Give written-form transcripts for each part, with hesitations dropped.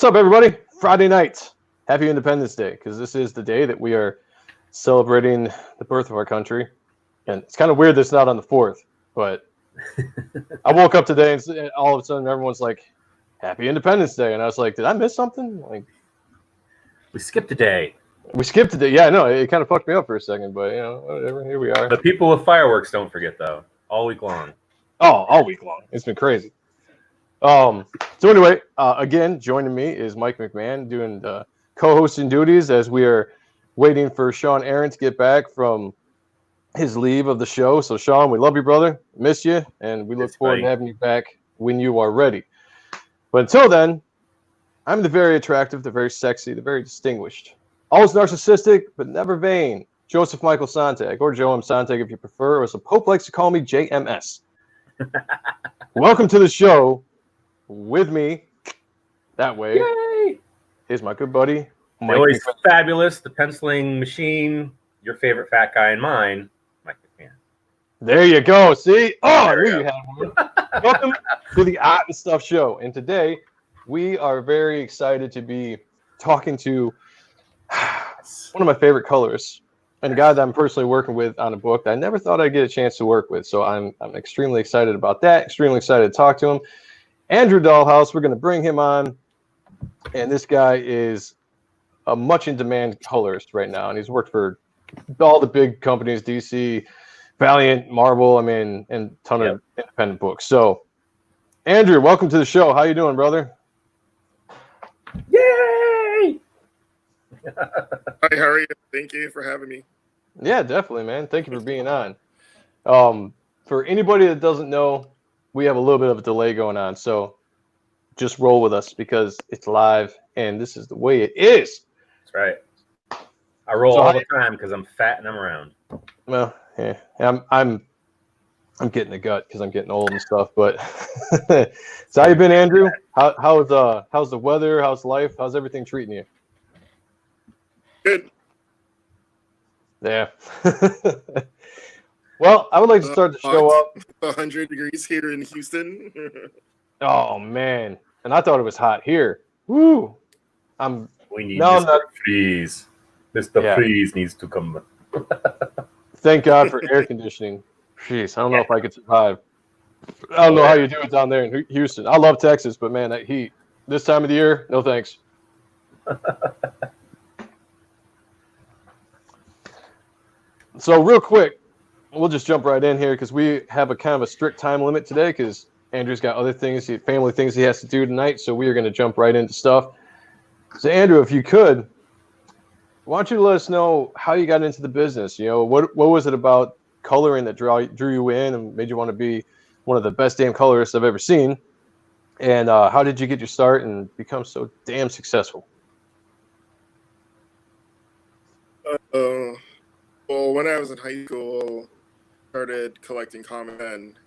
What's up, everybody? Friday night. Happy Independence Day, because this is the day that we are celebrating the birth of our country. And it's kind of weird that it's not on the 4th, but I woke up today and all of a sudden everyone's like, Happy Independence Day. And I was like, did I miss something? Like, we skipped a day. We skipped a day. Yeah, I know. It kind of fucked me up for a second, but, whatever. Here we are. The people with fireworks don't forget, though. All week long. Oh, all week long. It's been crazy. So anyway, again, joining me is Mike McMahon doing the co-hosting duties as we are waiting for Sean Ahrendt to get back from his leave of the show. So, Sean, we love you, brother. Miss you, and we look forward to having you back when you are ready. But until then, I'm the very attractive, the very sexy, the very distinguished, always narcissistic, but never vain, Joseph Michael Sonntag, or Joe M. Sonntag if you prefer, or as the Pope likes to call me, JMS. Welcome to the show. With me, that way, Yay! Is my good buddy, Mike. Always fabulous, the penciling machine, your favorite fat guy and mine, Mike McMahon. There you go. See? Oh, I knew you had one. Welcome to the Art and Stuff Show. And today, we are very excited to be talking to one of my favorite colorists and a guy that I'm personally working with on a book that I never thought I'd get a chance to work with. So I'm extremely excited about that, extremely excited to talk to him. Andrew Dalhouse, we're going to bring him on, and this guy is a much in-demand colorist right now, and he's worked for all the big companies, DC, Valiant, Marvel, and a ton of independent books. So, Andrew, welcome to the show. How you doing, brother? Yay! Hi, how are you? Thank you for having me. Yeah, definitely, man. Thank you for being on. For anybody that doesn't know, we have a little bit of a delay going on, so just roll with us because it's live and this is the way it is. That's right. I roll all the time because I'm fat and I'm around. Well, yeah, I'm getting the gut because I'm getting old and stuff. But so how you been, Andrew? How's the weather? How's life? How's everything treating you? Good. Yeah. Well, I would like to start the show up. 100 degrees here in Houston. Oh man, and I thought it was hot here. Woo! We need Mr. Freeze. Mr. Freeze needs to come. Thank God for air conditioning. Jeez, I don't know if I could survive. I don't know how you do it down there in Houston. I love Texas, but man, that heat this time of the year, no thanks. So real quick, we'll just jump right in here because we have a kind of a strict time limit today because Andrew's got other things, family things he has to do tonight. So we are going to jump right into stuff. So Andrew, if you could, why don't you let us know how you got into the business? What was it about coloring that drew you in and made you want to be one of the best damn colorists I've ever seen? And how did you get your start and become so damn successful? Well, when I was in high school, started collecting comics,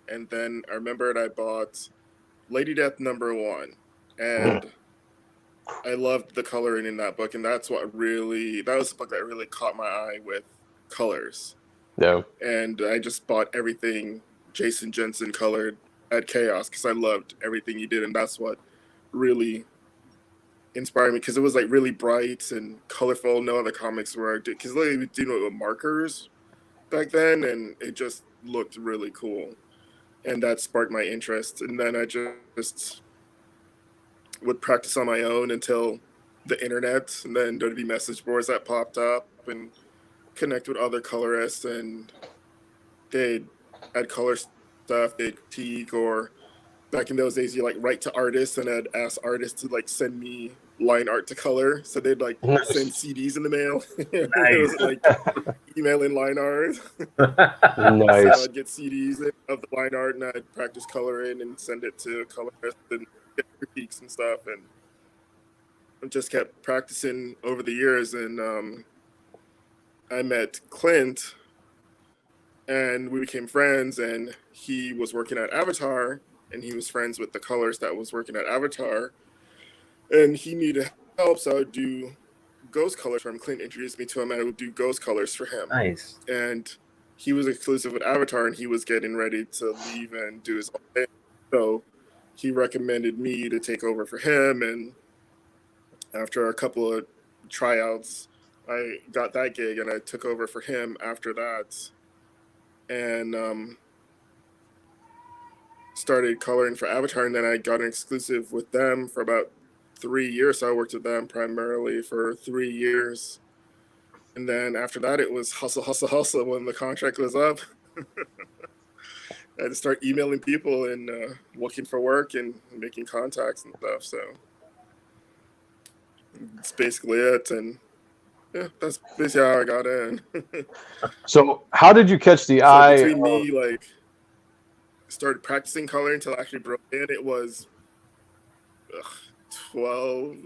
and then I remembered I bought Lady Death #1, and I loved the coloring in that book, and that was the book that really caught my eye with colors. Yeah. And I just bought everything Jason Jensen colored at Chaos because I loved everything he did, and that's what really inspired me because it was like really bright and colorful. No other comics were, because they were doing it with markers back then, and it just looked really cool, and that sparked my interest. And then I just would practice on my own until the internet, and then there'd be message boards that popped up, and connect with other colorists, and they'd add color stuff, they'd critique, or back in those days you like write to artists, and I'd ask artists to like send me line art to color, so they'd like send CDs in the mail. It was like emailing line art. Nice. So I'd get CDs of the line art, and I'd practice coloring and send it to colorists and get critiques and stuff, and I just kept practicing over the years. And I met Clint, and we became friends, and he was working at Avatar, and he was friends with the colorist that was working at Avatar. And he needed help, so I would do ghost colors for him. Clint introduced me to him, and I would do ghost colors for him. Nice. And he was exclusive with Avatar, and he was getting ready to leave and do his own thing. So he recommended me to take over for him, and after a couple of tryouts, I got that gig and I took over for him after that, and started coloring for Avatar. And then I got an exclusive with them for about 3 years. So I worked with them primarily for 3 years. And then after that, it was hustle, hustle, hustle. When the contract was up, I had to start emailing people and looking for work and making contacts and stuff. So that's basically it. And yeah, that's basically how I got in. So how did you catch the So eye? between me, like, started practicing coloring until I actually broke in, it was 12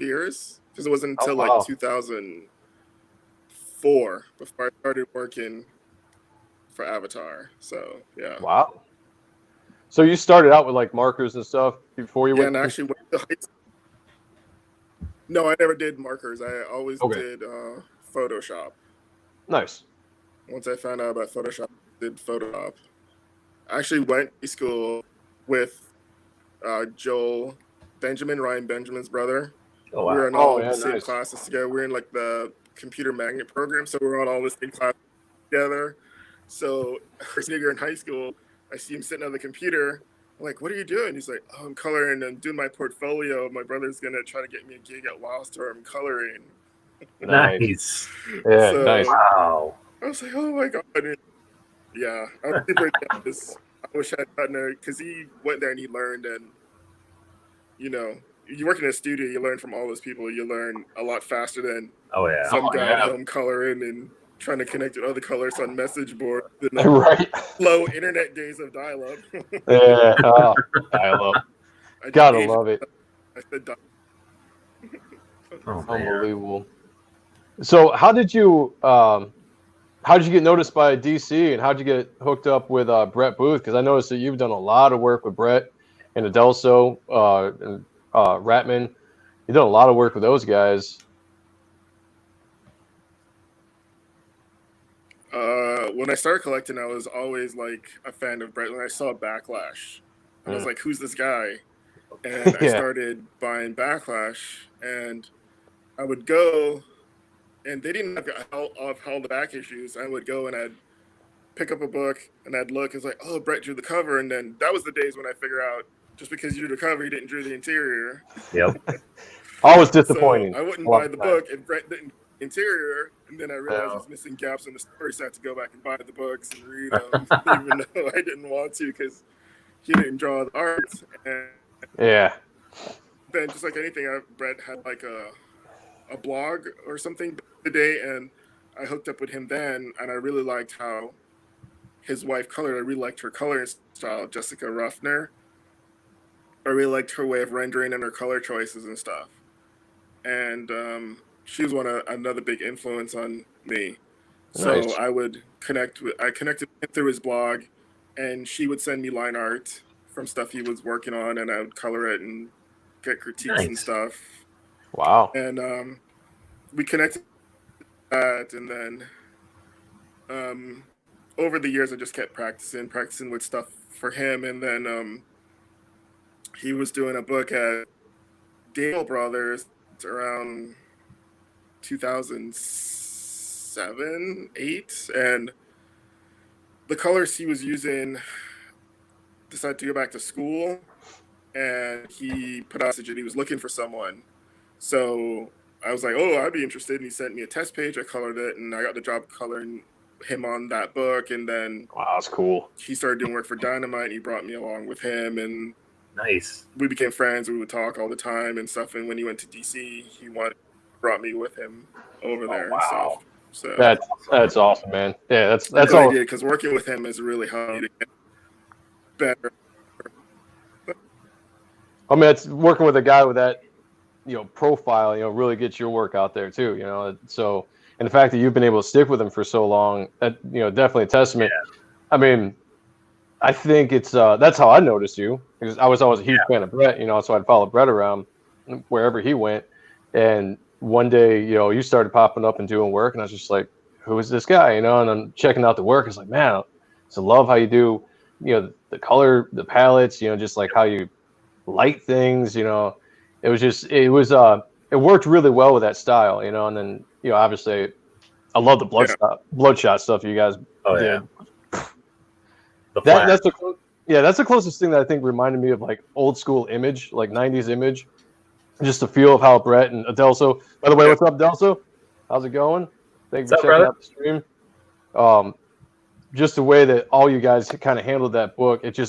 years. Because it wasn't until wow. like 2004 before I started working for Avatar. So yeah. Wow. So you started out with like markers and stuff before you Yeah, went. and I actually went to high school. No, I never did markers. I always did Photoshop. Nice. Once I found out about Photoshop, I did Photoshop. I actually went to school with Joel Benjamin, Ryan Benjamin's brother. Oh, wow. We were in all the yeah, same nice. classes together. We were in like the computer magnet program, so we were on all the same classes together. So first year in high school, I see him sitting on the computer. I'm like, what are you doing? He's like, oh, I'm coloring and doing my portfolio. My brother's gonna try to get me a gig at Wildstorm coloring. Nice. Yeah, So, nice. Wow. I was like, oh my god. And yeah, I was super jealous. I wish I had gotten there because he went there and he learned, and you know, you work in a studio, you learn from all those people. You learn a lot faster than some guy at home coloring and trying to connect with other colors on message boards in the Right. low internet days of dial-up. Yeah. Dial-up. Gotta love it. I said dial-up. Unbelievable. So how did you get noticed by DC, and how did you get hooked up with Brett Booth? Because I noticed that you've done a lot of work with Brett and Adelso and Ratman. You've done a lot of work with those guys. When I started collecting, I was always like a fan of Brett. When I saw Backlash, I was like, who's this guy? And I started buying Backlash, and I would go, and they didn't have all the back issues. I would go and I'd pick up a book and I'd look. It's like, oh, Brett drew the cover, and then that was the days when I figure out just because you drew the cover, you didn't draw the interior. Yep. Always disappointing. So I wouldn't buy the book, and Brett didn't interior, and then I realized I was missing gaps in the story, so I had to go back and buy the books and read them, even though I didn't want to because he didn't draw the art. And then just like anything, Brett had like a blog or something today, and I hooked up with him then, and I really liked how his wife colored. I really liked her coloring style, Jessica Ruffner. I really liked her way of rendering and her color choices and stuff. And she was another big influence on me. Nice. So I connected with him through his blog, and she would send me line art from stuff he was working on, and I would color it and get critiques and stuff. Wow. And we connected that, and then over the years I just kept practicing with stuff for him, and then he was doing a book at Dale Brothers around 2007, 8, and the colors he was using decided to go back to school, and he put out a message that he was looking for someone. So I was like, oh, I'd be interested, and he sent me a test page. I colored it, and I got the job coloring him on that book, and then wow, that's cool. He started doing work for Dynamite, and he brought me along with him, and nice. We became friends. We would talk all the time and stuff. And when he went to DC, he brought me with him over there and stuff. So that's awesome, man. Yeah, that's all I did, because working with him has really helped me to get better. I mean, it's working with a guy with that, profile, really gets your work out there too, So, and the fact that you've been able to stick with him for so long, that, definitely a testament. Yeah. I mean, I think it's that's how I noticed you, because I was always a huge fan of Brett, so I'd follow Brett around wherever he went. And one day, you started popping up and doing work, and I was just like, who is this guy? And I'm checking out the work. It's like, man, I love how you do, the color, the palettes, just like how you light things, it worked really well with that style, you know. And then, you know, obviously, I love the bloodshot stuff you guys did. Yeah. That's the closest thing that I think reminded me of like old school Image, like 90s Image. Just the feel of how Brett and Adelso. By the way, what's up, Adelso? How's it going? Thank you for checking out the stream. Just the way that all you guys kind of handled that book, it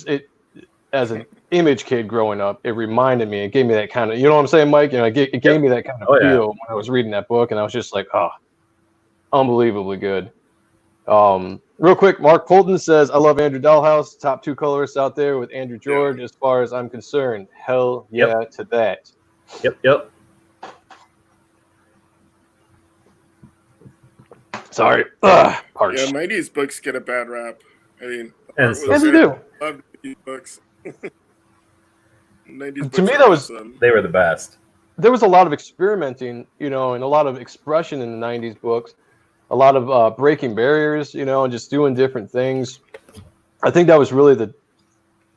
as an Image kid growing up, it reminded me. It gave me that kind of, you know what I'm saying, Mike? You know, it gave me that kind of feel when I was reading that book, and I was just like, oh, unbelievably good. Real quick, Mark Polton says, I love Andrew Dalhouse, top 2 colorists out there with Andrew George, as far as I'm concerned. Hell yeah to that. Yep. Sorry. Harsh. Yeah, 90s books get a bad rap. I mean, yes, they do. I love these books. 90s to me, awesome. They were the best. There was a lot of experimenting, you know, and a lot of expression in the 90s books. A lot of breaking barriers, you know, and just doing different things. I think that was really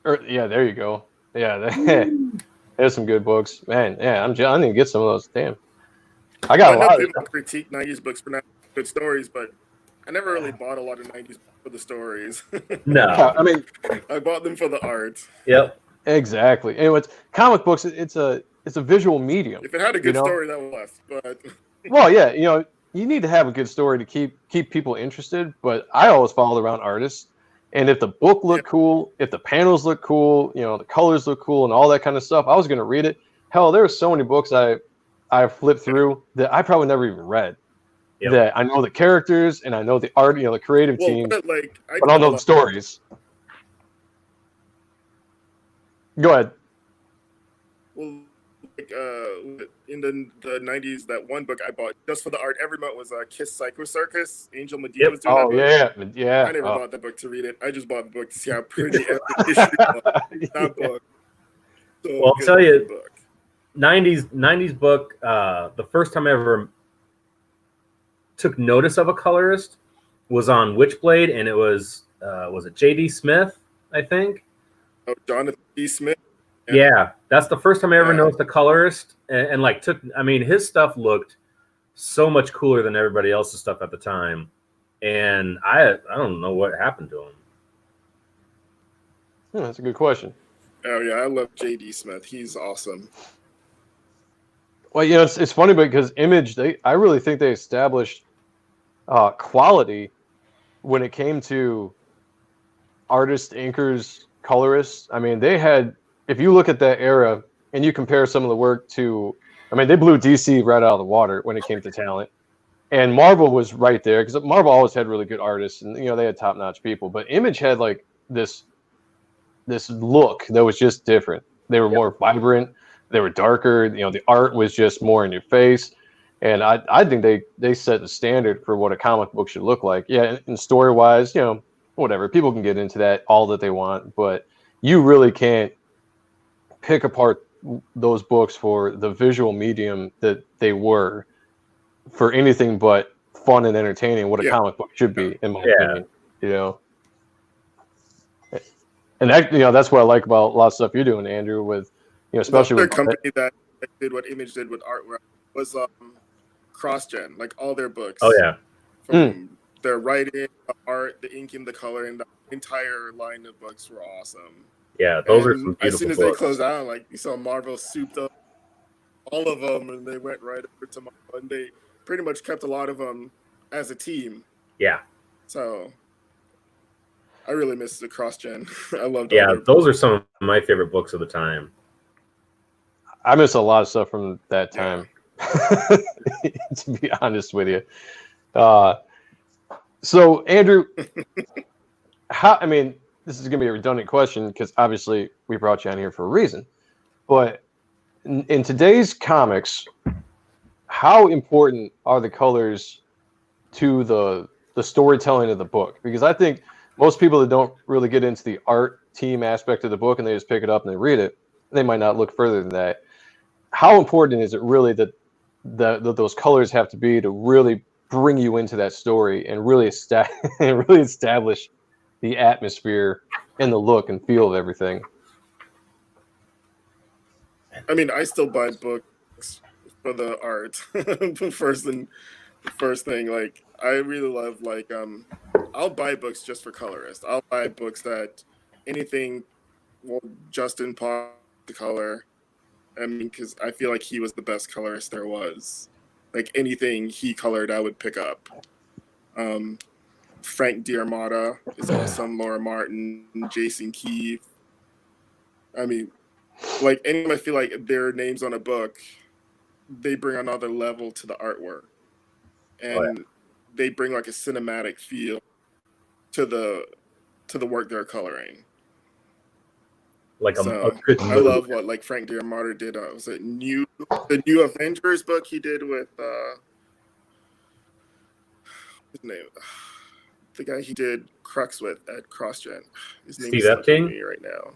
there you go. Yeah, there's some good books, man. Yeah, I need to get some of those. Damn, I got a lot of people critique 90s books for not good stories, but I never really bought a lot of 90s books for the stories. No, I mean, I bought them for the art. Yep, exactly. And it's comic books. It's a visual medium. If it had a good story, that would last. But well, yeah, you know, you need to have a good story to keep people interested. But I always followed around artists, and if the book looked cool, if the panels look cool, you know, the colors look cool, and all that kind of stuff, I was going to read it. Hell, there were so many books I flipped through that I probably never even read. Yep. That I know the characters and I know the art, you know, the creative team, but I don't know the stories. Go ahead. Well, like in the 90s, that one book I bought just for the art every month was Kiss Psycho Circus. Angel Medea was doing that book. Yeah. I never bought that book to read it. I just bought the book to see how pretty the issue was. That book. So well, I'll tell you, book. 90s book, the first time I ever took notice of a colorist was on Witchblade, and it was it J.D. Smith, I think? Oh, Jonathan D. Smith? Yeah, that's the first time I ever noticed a colorist, and like his stuff looked so much cooler than everybody else's stuff at the time, and I don't know what happened to him. That's a good question. Oh yeah, I love J.D. Smith. He's awesome. Well, you know, it's funny because Image, I really think they established quality when it came to artists, inkers, colorists. I mean, they had, if you look at that era and you compare some of the work to, I mean, they blew DC right out of the water when it came to talent. And Marvel was right there because Marvel always had really good artists, and you know, they had top-notch people. But Image had like this look that was just different. They were more vibrant. They were darker. You know, the art was just more in your face. And I think they set the standard for what a comic book should look like. Yeah, and story-wise, you know, whatever. People can get into that all that they want, but you really can't pick apart those books for the visual medium that they were for anything but fun and entertaining, what a comic book should be, in my opinion. You know? And that, you know, that's what I like about a lot of stuff you're doing, Andrew, with, you know, especially with company that did what Image did with artwork was CrossGen, like all their books. Oh yeah. From their writing, the art, the inking, the coloring, the entire line of books were awesome. Yeah, those are some beautiful as soon as books. they closed out, like you saw Marvel souped up all of them, and they went right over to Marvel, and they pretty much kept a lot of them as a team. Yeah. So I really miss the CrossGen. I loved. Yeah, those are some of my favorite books of the time. I miss a lot of stuff from that time. To be honest with you. So Andrew, I mean, this is going to be a redundant question because obviously we brought you on here for a reason. But in today's comics, how important are the colors to the storytelling of the book? Because I think most people that don't really get into the art team aspect of the book and they just pick it up and they read it, they might not look further than that. How important is it really that those colors have to be to really bring you into that story and really establish the atmosphere and the look and feel of everything? I mean, I still buy books for the art. First thing, like I really love I'll buy books just for colorist. I'll buy books that anything Justin Paul the color. I mean, because I feel like he was the best colorist there was. Like anything he colored, I would pick up. Frank D'Armata is awesome. Laura Martin, Jason Keefe. I mean, like anyone I feel like their names on a book, they bring another level to the artwork, and they bring like a cinematic feel to the work they're coloring. Like a good movie. I love what like Frank D'Armata did. Was it the new Avengers book he did with his name? The guy he did Crux with at CrossGen. His name Steve is Epting me right now.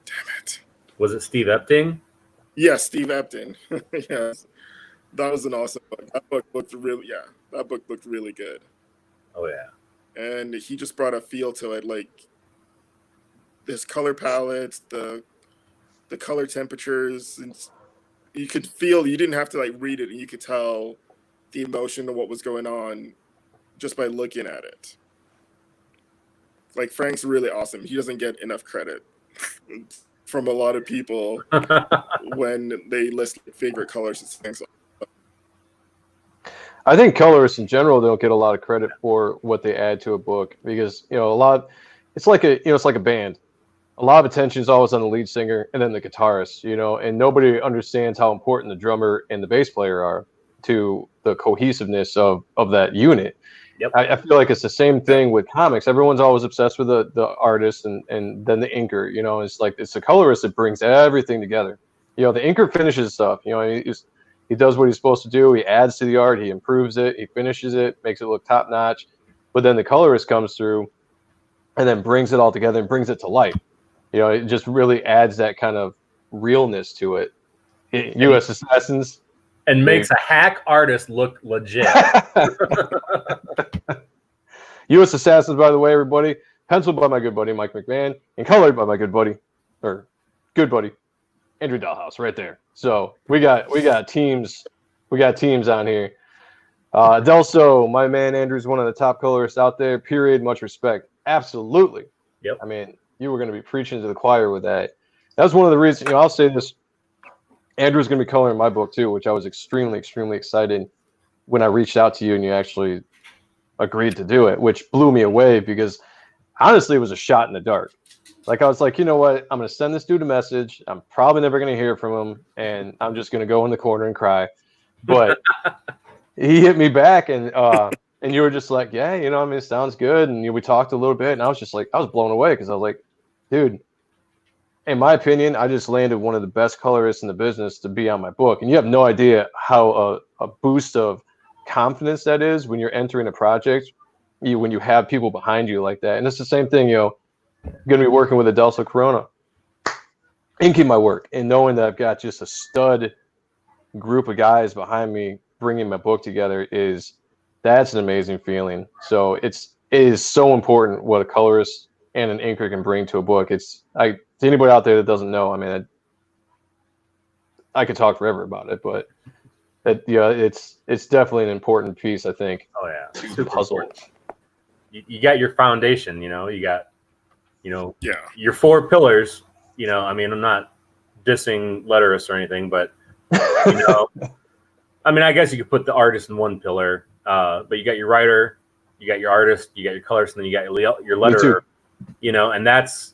Damn it. Was it Steve Epting? Yes, Steve Epting. Yes. That was an awesome book. That book looked really good. Oh yeah. And he just brought a feel to it, like this color palettes, the color temperatures, and you could feel, you didn't have to like read it, and you could tell the emotion of what was going on just by looking at it. Like Frank's really awesome. He doesn't get enough credit from a lot of people when they list favorite colors and things like that. I think colorists in general don't get a lot of credit for what they add to a book because it's like a band. A lot of attention is always on the lead singer and then the guitarist, and nobody understands how important the drummer and the bass player are to the cohesiveness of that unit. Yep. I feel like it's the same thing with comics. Everyone's always obsessed with the artist and then the inker. It's like it's the colorist that brings everything together. The inker finishes stuff. He does what he's supposed to do. He adds to the art. He improves it. He finishes it, makes it look top notch. But then the colorist comes through and then brings it all together and brings it to life. It just really adds that kind of realness to it. U.S. Assassins. And makes a hack artist look legit. U.S. Assassins, by the way, everybody, penciled by my good buddy Mike McMahon and colored by my good buddy Andrew Dalhouse, right there. So we got teams on here. Delso, my man Andrew's one of the top colorists out there. Period. Much respect. Absolutely. Yep. I mean, you were going to be preaching to the choir with that. That was one of the reasons. I'll say this. Andrew's going to be coloring my book too, which I was extremely, extremely excited when I reached out to you and you actually agreed to do it, which blew me away because honestly, it was a shot in the dark. Like I was like, you know what? I'm going to send this dude a message. I'm probably never going to hear from him, and I'm just going to go in the corner and cry. But he hit me back, and you were just like, yeah, it sounds good. And we talked a little bit, and I was just like, I was blown away because I was like, dude. In my opinion, I just landed one of the best colorists in the business to be on my book. And you have no idea how a boost of confidence that is when you're entering a project, when you have people behind you like that. And it's the same thing, I'm going to be working with Adelso Corona, inking my work, and knowing that I've got just a stud group of guys behind me bringing my book together that's an amazing feeling. So it is so important what a colorist and an inker can bring to a book. To anybody out there that doesn't know, I mean, I could talk forever about it, but it's definitely an important piece, I think. Oh yeah, super puzzle. Important. You got your foundation, you got, yeah, your 4 pillars. I mean, I'm not dissing letterists or anything, but I mean, I guess you could put the artist in one pillar, but you got your writer, you got your artist, you got your colorist, and then you got your letterer. And that's.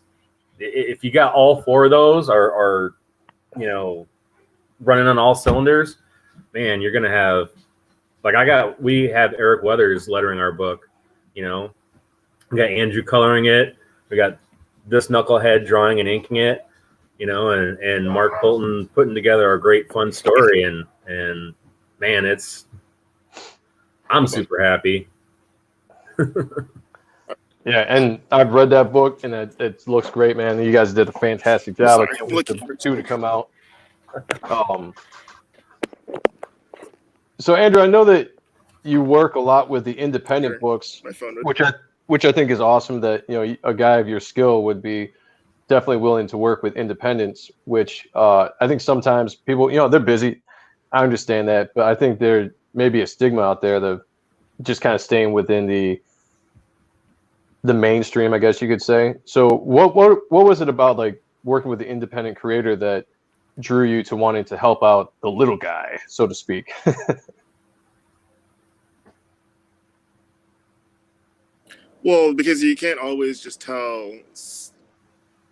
If you got all 4 of those are running on all cylinders, man, you're gonna have we have Eric Weathers lettering our book, we got Andrew coloring it, we got this knucklehead drawing and inking it, and Mark Bolton putting together a great fun story, and man, I'm super happy. Yeah, and I've read that book, and it looks great, man. You guys did a fantastic job. I can't wait for 2 to come out. So, Andrew, I know that you work a lot with the independent books, which I think is awesome. That a guy of your skill would be definitely willing to work with independents, which I think sometimes people, they're busy. I understand that, but I think there may be a stigma out there of just kind of staying within the mainstream, I guess you could say. So what was it about like working with the independent creator that drew you to wanting to help out the little guy, so to speak? Well, because you can't always just tell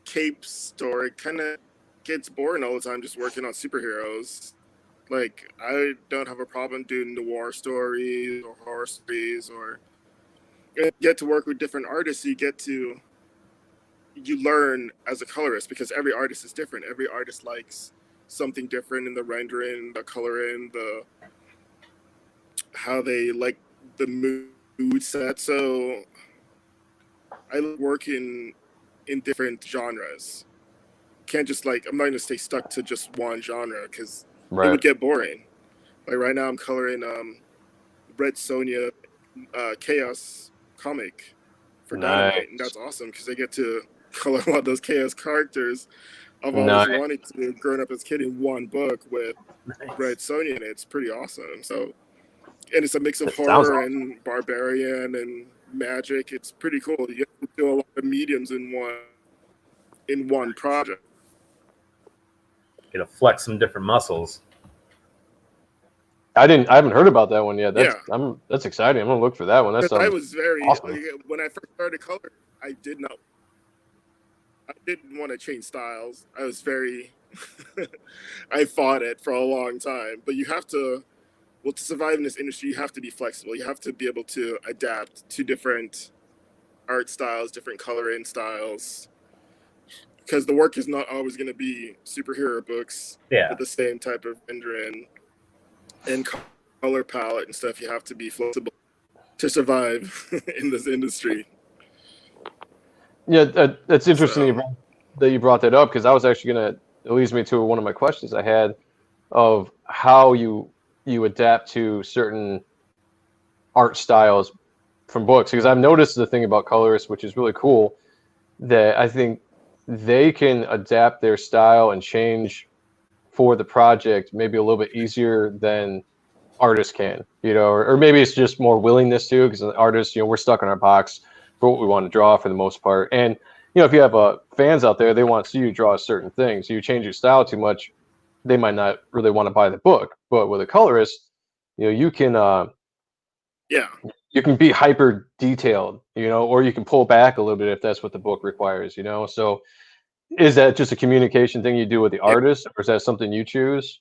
Cape's story. Kind of gets boring all the time just working on superheroes. Like, I don't have a problem doing noir stories or horror stories, or you get to work with different artists. You learn as a colorist, because every artist is different. Every artist likes something different in the rendering, the coloring, how they like the mood set. So I like working in different genres. Can't just I'm not gonna stay stuck to just one genre, because it would get boring. Like right now I'm coloring Red Sonja Chaos comic for Dynamite, and that's awesome because I get to color a lot of those Chaos characters I've always wanted to growing up as a kid in one book with Red Sonja, and it's pretty awesome. So, and it's a mix of horror and barbarian and magic. It's pretty cool. You get to do a lot of mediums in one project. Get to flex some different muscles. I haven't heard about that one yet. That's exciting. I'm gonna look for that one. I was very awesome. When I first started color, I didn't want to change styles. I was very I fought it for a long time. But you have to survive in this industry, you have to be flexible. You have to be able to adapt to different art styles, different coloring styles. Because the work is not always going to be superhero books with the same type of rendering and color palette and stuff. You have to be flexible to survive in this industry. Yeah, that's interesting that you brought that up, because I was actually it leads me to one of my questions I had of how you adapt to certain art styles from books. Because I've noticed the thing about colorists, which is really cool, that I think they can adapt their style and change for the project maybe a little bit easier than artists can, or maybe it's just more willingness to, because artists, we're stuck in our box for what we want to draw for the most part. And, if you have fans out there, they want to see you draw a certain thing. So you change your style too much, they might not really want to buy the book. But with a colorist, you can you can be hyper detailed, or you can pull back a little bit if that's what the book requires, So is that just a communication thing you do with the artist, or is that something you choose?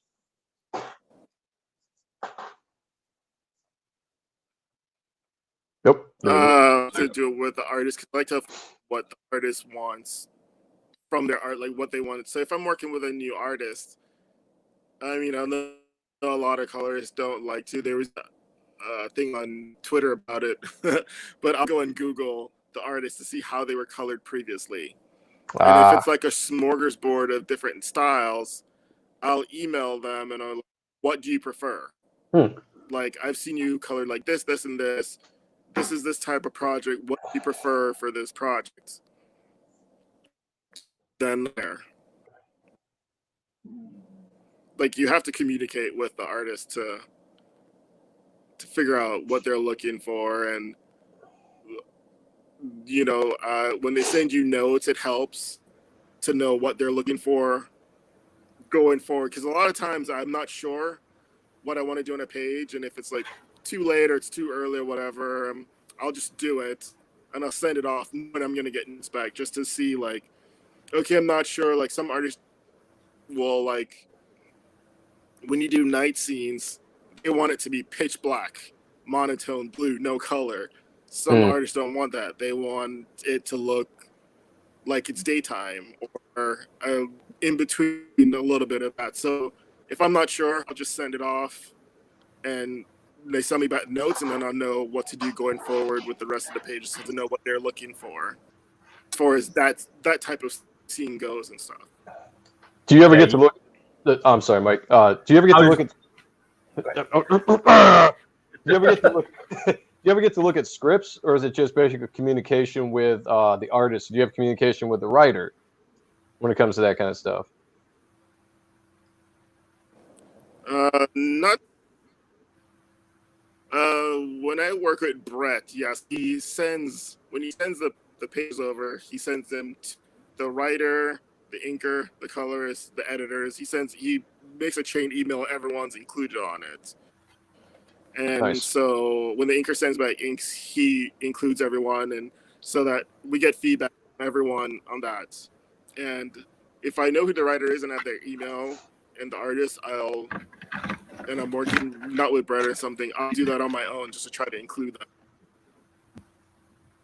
Nope. To do it with the artist, because I like to have what the artist wants from their art, like what they want. So if I'm working with a new artist, I mean, I know a lot of colorists don't like to. There was a thing on Twitter about it, but I'll go and Google the artist to see how they were colored previously. And if it's like a smorgasbord of different styles, I'll email them and I'll, what do you prefer? Like, I've seen you colored like this, this, and this. This is this type of project. What do you prefer for this project? Then there. Like, you have to communicate with the artist to figure out what they're looking for. And, when they send you notes, it helps to know what they're looking for going forward. Because a lot of times I'm not sure what I want to do on a page. And if it's like too late or it's too early or whatever, I'll just do it and I'll send it off when I'm going to get this back, just to see, like, okay, I'm not sure. Like, some artists will, like, when you do night scenes, they want it to be pitch black, monotone blue, no color. Some artists don't want that. They want it to look like it's daytime, or in between a little bit of that. So if I'm not sure, I'll just send it off and they send me back notes, and then I'll know what to do going forward with the rest of the pages, so to know what they're looking for as far as that type of scene goes and stuff. Do you ever get to look? I'm sorry, Mike. Do you ever get to look at? Do you ever get to look? Do you ever get to look at scripts, or is it just basically communication with the artist? Do you have communication with the writer? when it comes to that kind of stuff? Not when I work with Brett, yes, when he sends the pages over, he sends them to the writer, the inker, the colorist, the editors. He makes a chain email, everyone's included on it. And Nice. so when the inker sends back inks, he includes everyone, and so that we get feedback from everyone on that. And if I know who the writer is and have their email and the artist, and I'm working not with Brett or something, I'll do that on my own just to try to include them.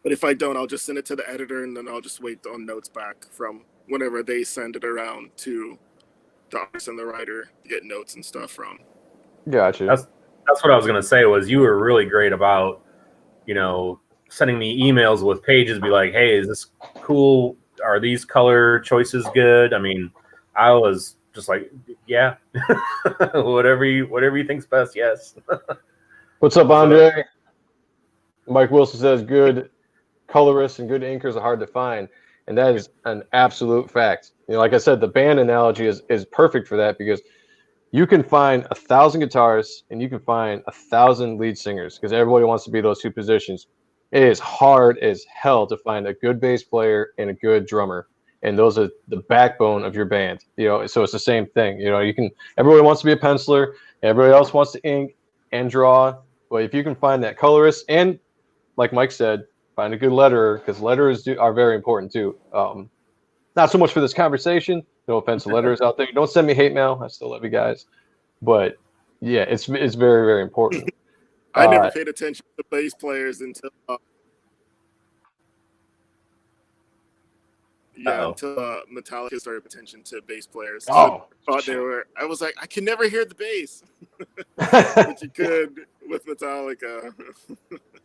But if I don't, I'll just send it to the editor, and then I'll just wait on notes back from whenever they send it around to the artist and the writer to get notes and stuff from. Gotcha. That's what I was gonna say. Was you were really great about, sending me emails with pages, be like, hey, is this cool? Are these color choices good? I mean, I was just like, yeah, whatever you think's best. Yes. What's up, Andre? Mike Wilson says good colorists and good inkers are hard to find, and that is an absolute fact. Like I said, the band analogy is perfect for that, because you can find 1,000 guitarists and you can find 1,000 lead singers, because everybody wants to be those two positions. It is hard as hell to find a good bass player and a good drummer, and those are the backbone of your band. So it's the same thing. Everybody wants to be a penciler, everybody else wants to ink and draw, but if you can find that colorist, and like Mike said, find a good letterer, because letterers are very important too. Not so much for this conversation. No offense to letterers out there. Don't send me hate mail. I still love you guys. But yeah, it's very, very important. I never paid attention to bass players until Metallica started paying attention to bass players. Oh, I was like, I can never hear the bass, but you could with Metallica.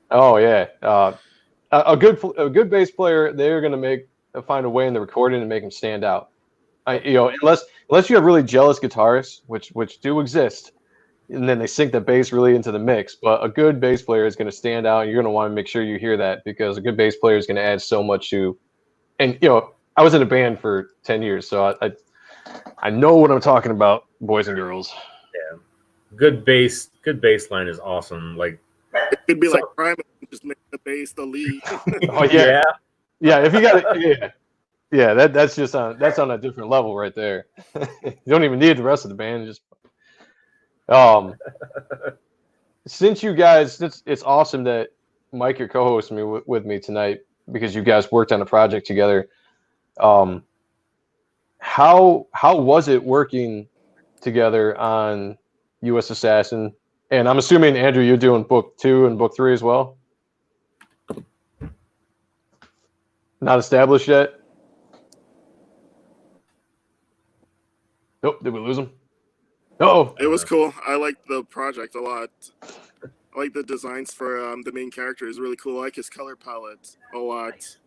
Oh yeah, a good bass player, they're gonna find a way in the recording to make them stand out. Unless you have really jealous guitarists, which do exist, and then they sink the bass really into the mix. But a good bass player is going to stand out, and you're going to want to make sure you hear that, because a good bass player is going to add so much to. And I was in a band for 10 years, so I know what I'm talking about, boys and girls. Yeah, good bass line is awesome. Like it could be like Primus, just make the bass the lead. Oh yeah. Yeah, if you got it, yeah, that's on a different level right there. You don't even need the rest of the band. Just since you guys, it's awesome that Mike, you're co-hosting with me tonight, because you guys worked on a project together. How was it working together on U.S. Assassin? And I'm assuming, Andrew, you're doing book 2 and book 3 as well. Not established yet? Nope. Did we lose him? Oh, it was cool. I liked the project a lot. I like the designs for the main character is really cool. I like his color palette a lot,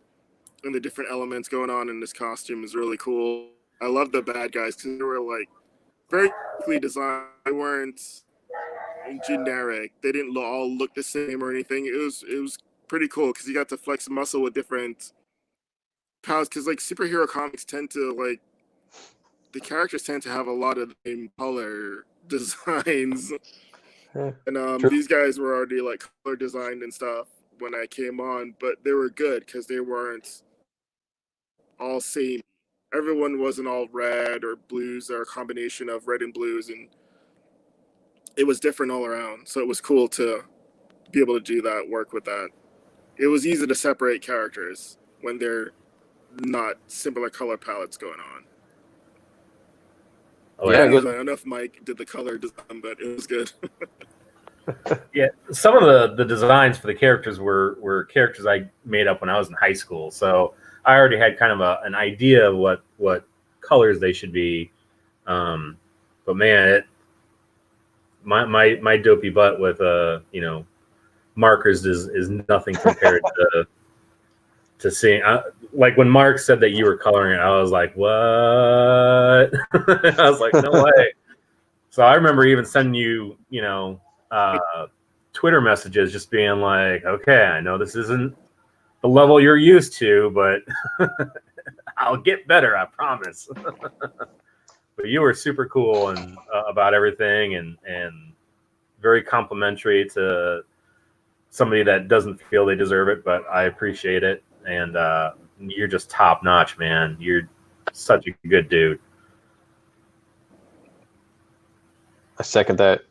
and the different elements going on in this costume is really cool. I love the bad guys because they were like very quickly designed. They weren't generic. They didn't all look the same or anything. It was pretty cool because you got to flex muscle with different powers. Because like superhero comics tend to like the characters tend to have a lot of the same color designs. And these guys were already like color designed and stuff when I came on, but they were good because they weren't all same. Everyone wasn't all red or blues or a combination of red and blues, and it was different all around. So it was cool to be able to do that, work with that. It was easy to separate characters when they're not similar color palettes going on. Oh, yeah, I don't know if Mike did the color design, but it was good. Yeah, some of the designs for the characters were characters I made up when I was in high school, so I already had kind of an idea of what colors they should be. But man, my dopey butt with markers is nothing compared to seeing. Like when Mark said that you were coloring it, I was like, what? I was like, no way. So I remember even sending you, Twitter messages, just being like, okay, I know this isn't the level you're used to, but I'll get better, I promise. But you were super cool and about everything, and very complimentary to somebody that doesn't feel they deserve it, but I appreciate it. And you're just top notch, man. You're such a good dude. I second that.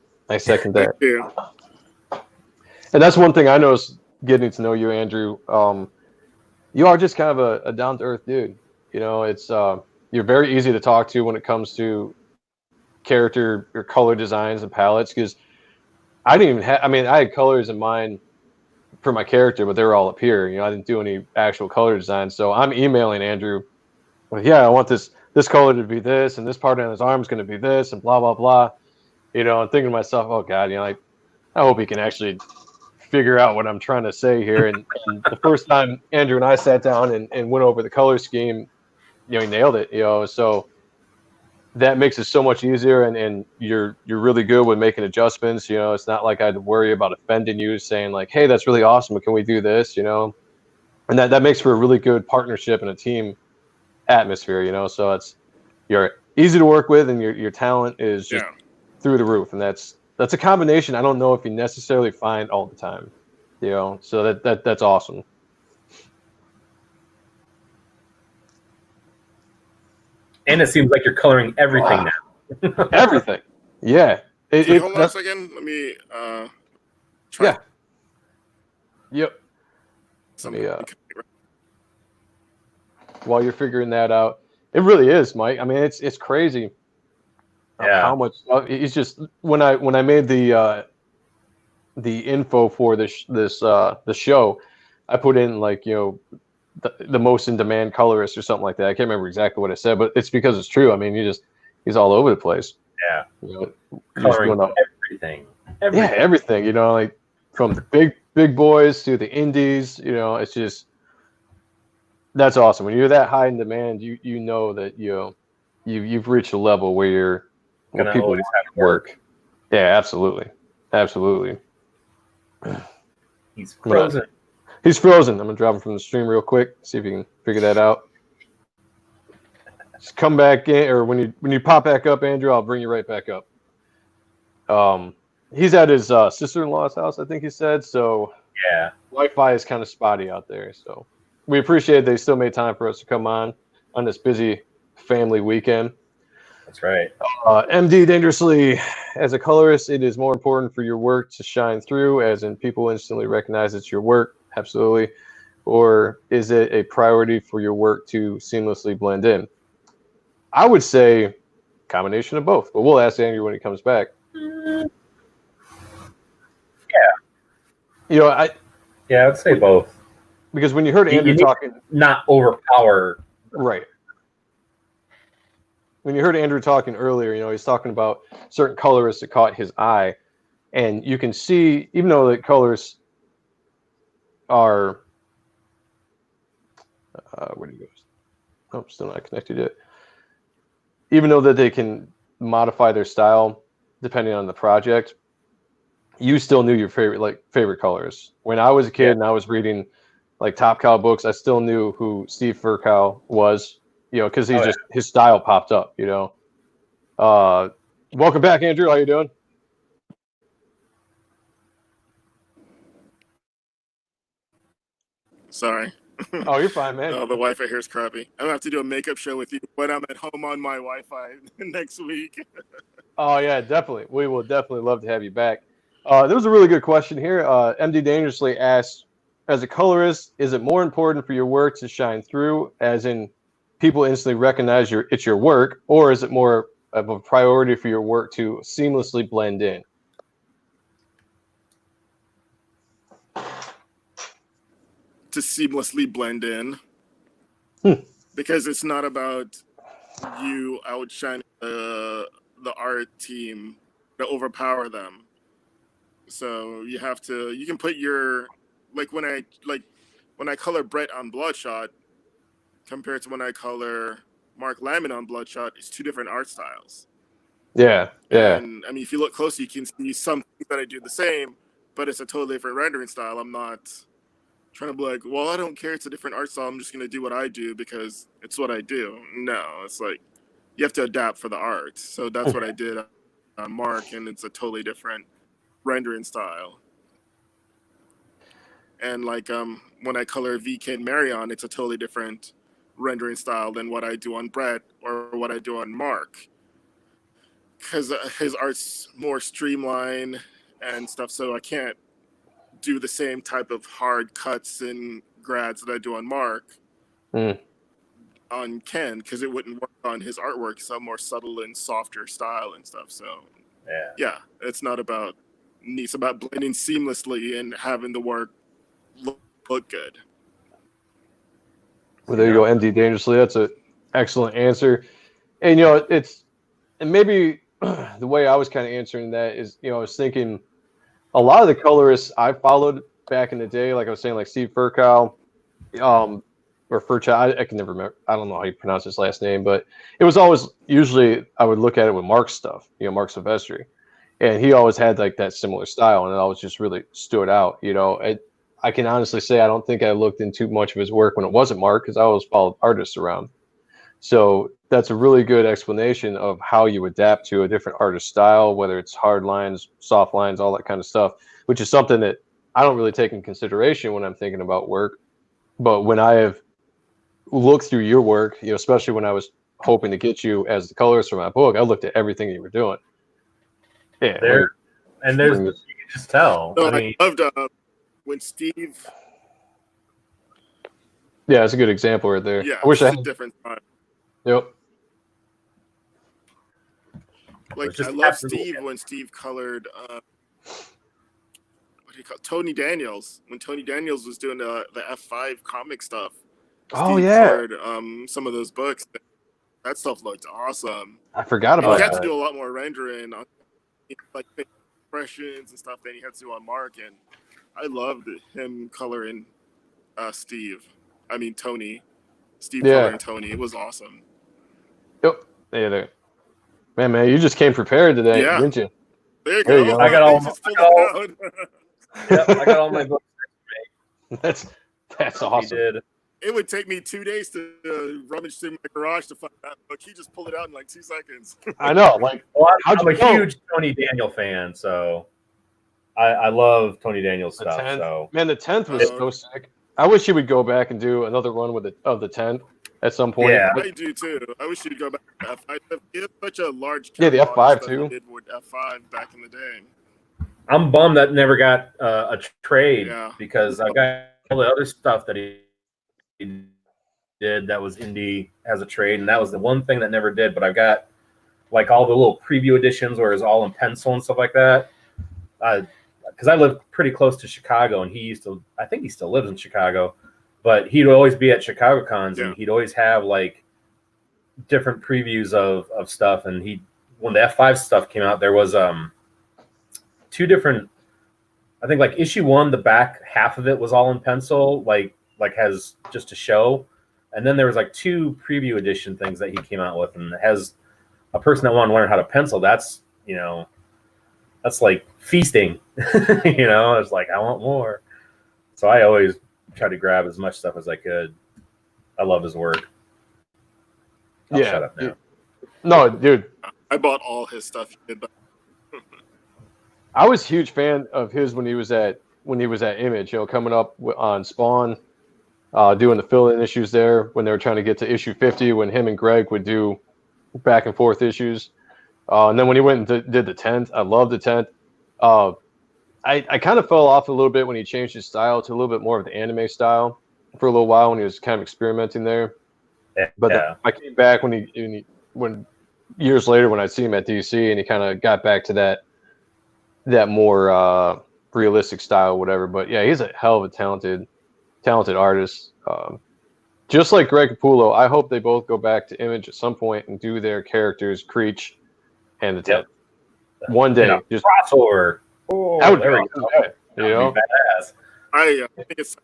Yeah. And that's one thing I noticed getting to know you, Andrew. You are just kind of a down to earth dude. You know, it's you're very easy to talk to when it comes to character or color designs and palettes, because I didn't even have, I mean, I had colors in mind for my character, but they were all up here. You know, I didn't do any actual color design. So I'm emailing Andrew, well, yeah, I want this color to be this, and this part on his arm is going to be this, and blah, blah, blah. You know, and thinking to myself, oh, God, you know, like, I hope he can actually figure out what I'm trying to say here. And the first time Andrew and I sat down and went over the color scheme, you know, he nailed it, you know, so that makes it so much easier, and you're really good with making adjustments. You know, it's not like I had to worry about offending you, saying like, hey, that's really awesome, but can we do this, you know? And that makes for a really good partnership and a team atmosphere, you know. So you're easy to work with, and your talent is just through the roof, and that's a combination I don't know if you necessarily find all the time, you know. So that's awesome. And it seems like you're coloring everything now. Everything. Yeah. Hold on a second. Let me try. Yeah. Yep. While you're figuring that out, it really is, Mike. I mean, it's crazy. How much it's just when I made the info for the show, I put in like, you know, the most in demand colorist or something like that. I can't remember exactly what I said, but it's because it's true. I mean, he's all over the place. Yeah. You know, coloring everything. Yeah, everything. You know, like from the big boys to the indies. You know, it's just that's awesome. When you're that high in demand, you know that you've reached a level where people always have to work. Yeah, absolutely. He's frozen. He's frozen. I'm gonna drop him from the stream real quick. See if you can figure that out. Just come back in, or when you pop back up, Andrew, I'll bring you right back up. He's at his sister-in-law's house, I think he said. So yeah, Wi-Fi is kind of spotty out there. So we appreciate they still made time for us to come on this busy family weekend. That's right. MD Dangerously, as a colorist, it is more important for your work to shine through, as in people instantly recognize it's your work. Absolutely. Or is it a priority for your work to seamlessly blend in? I would say combination of both, but we'll ask Andrew when he comes back. Yeah. You know, I would say both. Because when you heard Andrew talking, not overpower. Right. When you heard Andrew talking earlier, you know, he's talking about certain colorists that caught his eye, and you can see, even though the colors are where he goes. Oh, still not connected yet. Even though that they can modify their style depending on the project, you still knew your favorite colors. When I was a kid and I was reading like Top Cow books, I still knew who Steve Furcow was, you know, because his style popped up, you know. Welcome back, Andrew. How you doing? Sorry. Oh, you're fine, man. The Wi-Fi here is crappy. I'm gonna have to do a makeup show with you when I'm at home on my Wi-Fi next week. Oh yeah, definitely. We will definitely love to have you back. There was a really good question here. MD Dangerously asked, as a colorist, is it more important for your work to shine through, as in people instantly recognize it's your work, or is it more of a priority for your work to seamlessly blend in? To seamlessly blend in, because it's not about you outshining the art team to overpower them. So you can put your, like when I color Brett on Bloodshot compared to when I color Mark Lamont on Bloodshot, it's two different art styles. Yeah. And I mean, if you look closely, you can see some things that I do the same, but it's a totally different rendering style. I'm not trying to be like, well, I don't care. It's a different art style. I'm just going to do what I do because it's what I do. No, it's like you have to adapt for the art. So that's what I did on Mark, and it's a totally different rendering style. And like when I color VK and Marion, it's a totally different rendering style than what I do on Brett or what I do on Mark, because his art's more streamlined and stuff. So I can't do the same type of hard cuts and grads that I do on Mark on Ken, because it wouldn't work on his artwork. It's a more subtle and softer style and stuff. So yeah, it's not about me. It's about blending seamlessly and having the work look good. Well, there you go, MD Dangerously. That's an excellent answer. And it's and maybe the way I was kind of answering that is, I was thinking a lot of the colorists I followed back in the day, like I was saying, like Steve Furcow, or Furchow, I can never remember. I don't know how you pronounce his last name, but it was always usually I would look at it with Mark's stuff, Mark Silvestri, and he always had like that similar style, and it always just really stood out. I can honestly say I don't think I looked into much of his work when it wasn't Mark, because I always followed artists around. So that's a really good explanation of how you adapt to a different artist style, whether it's hard lines, soft lines, all that kind of stuff, which is something that I don't really take in consideration when I'm thinking about work. But when I have looked through your work, especially when I was hoping to get you as the colorist for my book, I looked at everything you were doing. Yeah, you can just tell. So I loved when Steve. Yeah, it's a good example right there. Yeah, I wish I had a different time. Yep. Like I love Steve when Steve colored. What do you call it? Tony Daniels, when Tony Daniels was doing the F5 comic stuff. Steve colored some of those books. That stuff looked awesome. I forgot about He that. had to do a lot more rendering on like expressions and stuff than he had to do on Mark, and I loved him coloring Tony. Steve coloring Tony. It was awesome. Yep. Yeah, man, you just came prepared today, didn't you? There you go. I got all my books. That's awesome. It would take me 2 days to rummage through my garage to find that book. He just pulled it out in like 2 seconds. I know. Like, I'm a huge Tony Daniel fan, so I love Tony Daniel's stuff. So man, the 10th was so sick. I wish he would go back and do another run of the 10th at some point. Yeah, I do too. I wish he'd go back to F5. He had such a large the F5 too. He did with F5 back in the day. I'm bummed that never got a trade because I've got all the other stuff that he did that was indie as a trade, and that was the one thing that never did. But I've got like all the little preview editions where it's all in pencil and stuff like that. Because I live pretty close to Chicago, and I think he still lives in Chicago, but he'd always be at Chicago cons, and he'd always have like different previews of stuff. And when the F5 stuff came out, there was 2 different, I think like issue 1, the back half of it was all in pencil, like has just a show. And then there was like 2 preview edition things that he came out with, and it has a person that wanted to learn how to pencil. That's, that's like feasting, it's like, I want more. So I always try to grab as much stuff as I could. I love his work. I'll shut up now. No, dude. I bought all his stuff. I was a huge fan of his when he was at Image, coming up on Spawn, doing the fill-in issues there when they were trying to get to issue 50, when him and Greg would do back and forth issues. And then when he went and did the 10th, I loved the 10th. I kind of fell off a little bit when he changed his style to a little bit more of the anime style for a little while when he was kind of experimenting there. But I came back when years later when I see him at DC, and he kind of got back to that more realistic style, whatever. But yeah, he's a hell of a talented artist. Just like Greg Capullo, I hope they both go back to Image at some point and do their characters, Creech and the 10th. One day, just crossover. Oh, that would be good. Badass. I think it's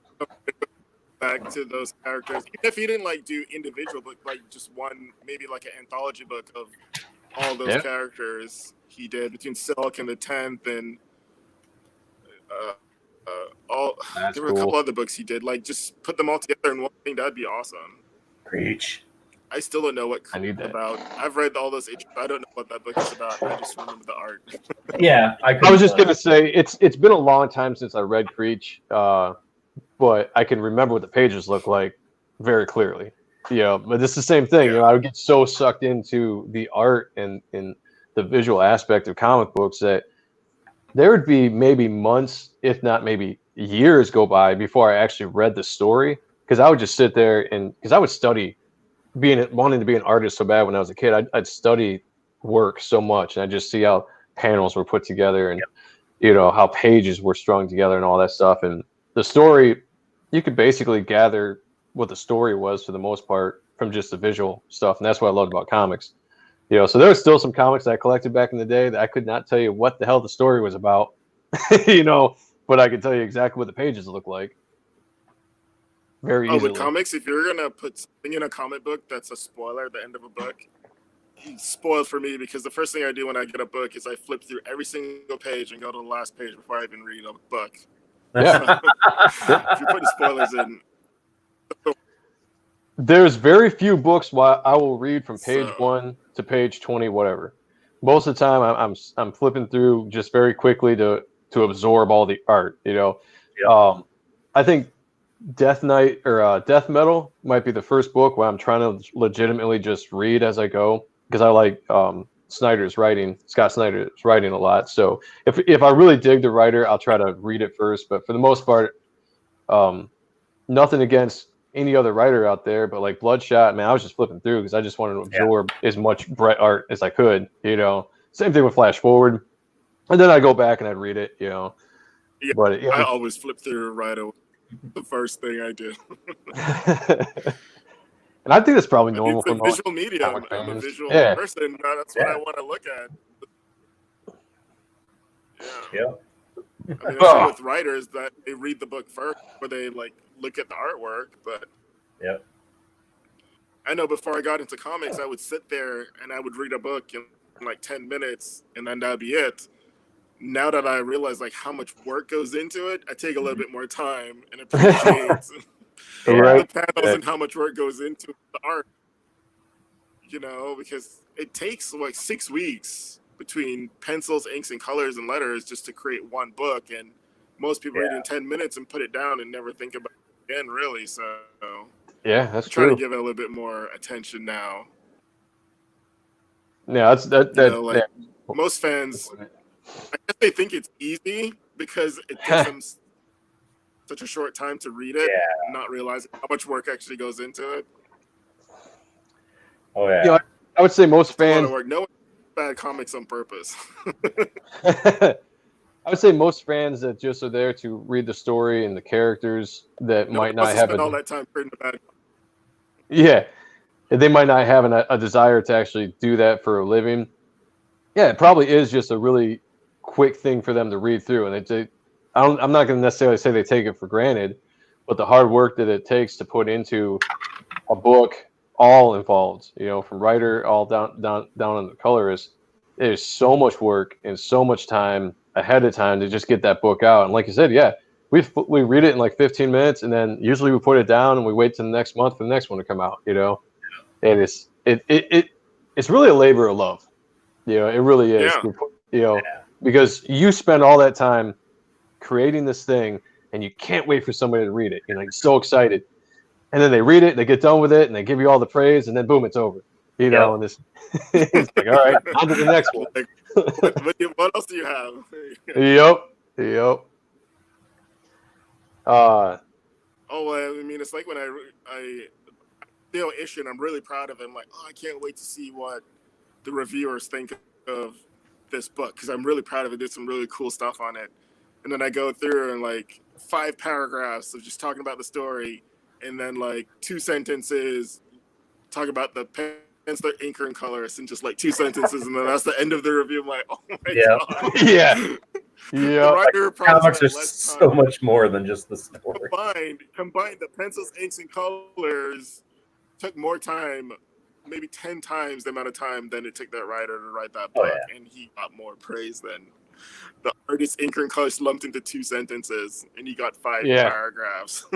back to those characters. Even if he didn't like do individual book, like just one, maybe like an anthology book of all those characters he did between Silk and the 10th and That's there were a cool. couple other books he did. Like, just put them all together in one thing. That'd be awesome. Preach. I still don't know what I need it's that. about. I've read all those issues. I don't know what that book is about. I just remember the art. Yeah, I was just gonna say it's been a long time since I read Creech, but I can remember what the pages look like very clearly. But it's the same thing. Yeah. I would get so sucked into the art and the visual aspect of comic books that there would be maybe months, if not maybe years, go by before I actually read the story, because I would just sit there and because I would study wanting to be an artist so bad when I was a kid. I'd study work so much, and I just see how panels were put together and how pages were strung together and all that stuff. And the story, you could basically gather what the story was for the most part from just the visual stuff, and that's what I loved about comics. So there was still some comics that I collected back in the day that I could not tell you what the hell the story was about, but I could tell you exactly what the pages look like very easily. With comics, if you're gonna put something in a comic book that's a spoiler at the end of a book, it's spoiled for me, because the first thing I do when I get a book is I flip through every single page and go to the last page before I even read a book. Yeah. If you're putting spoilers in, There's very few books where I will read from page 1 to page 20, whatever. Most of the time, I'm flipping through just very quickly to absorb all the art. I think Death Knight or Death Metal might be the first book where I'm trying to legitimately just read as I go, because I like Scott Snyder's writing a lot. So if I really dig the writer, I'll try to read it first. But for the most part, nothing against any other writer out there, but like Bloodshot, man, I was just flipping through because I just wanted to absorb as much Brett art as I could. Same thing with Flash Forward, and then I go back and I'd read it. Yeah, but I always flip through right away. The first thing I do. And I think that's probably normal for most visual medium. comic I'm a fans. visual Yeah. person. That's what I want to look at. Yeah. I mean, I'm with writers that they read the book first, or they like look at the artwork. But I know before I got into comics, I would sit there and I would read a book in like 10 minutes, and then that'd be it. Now that I realize like how much work goes into it, I take a little bit more time and appreciate the panels and how much work goes into the art. Because it takes like 6 weeks between pencils, inks, and colors and letters just to create one book, and most people read in 10 minutes and put it down and never think about it again, really. So that's true. true. To give it a little bit more attention now. Yeah, that. Most fans, I guess they think it's easy because it takes them such a short time to read it, not realizing how much work actually goes into it. Oh yeah. I would say most fans. No one bad comics on purpose. I would say most fans that just are there to read the story and the characters that might not have all that time reading the bad. Yeah, they might not have a desire to actually do that for a living. Yeah, it probably is just a really quick thing for them to read through, and I'm not going to necessarily say they take it for granted, but the hard work that it takes to put into a book, all involved, from writer all down on the colorist, there's so much work and so much time ahead of time to just get that book out. And like you said, we read it in like 15 minutes, and then usually we put it down and we wait till the next month for the next one to come out. And it's really a labor of love. It really is. Because you spend all that time creating this thing, and you can't wait for somebody to read it. You're so excited, and then they read it, they get done with it, and they give you all the praise, and then boom, it's over. And this, it's like, all right, on to the next one. What else do you have? Yep. I mean, it's like when I issue and I'm really proud of it. I'm like, I can't wait to see what the reviewers think of this book, because I'm really proud of it. Did some really cool stuff on it, and then I go through and like 5 paragraphs of just talking about the story, and then like 2 sentences talk about the pencil, inker, and colorist, and just like 2 sentences, and then that's the end of the review. I'm like, oh my god, yeah. Comics are so much more than just the story. Combined, the pencils, inks, and colors took more time, maybe 10 times the amount of time than it took that writer to write that book, and he got more praise than the artist ink and color lumped into 2 sentences, and you got 5 Yeah. paragraphs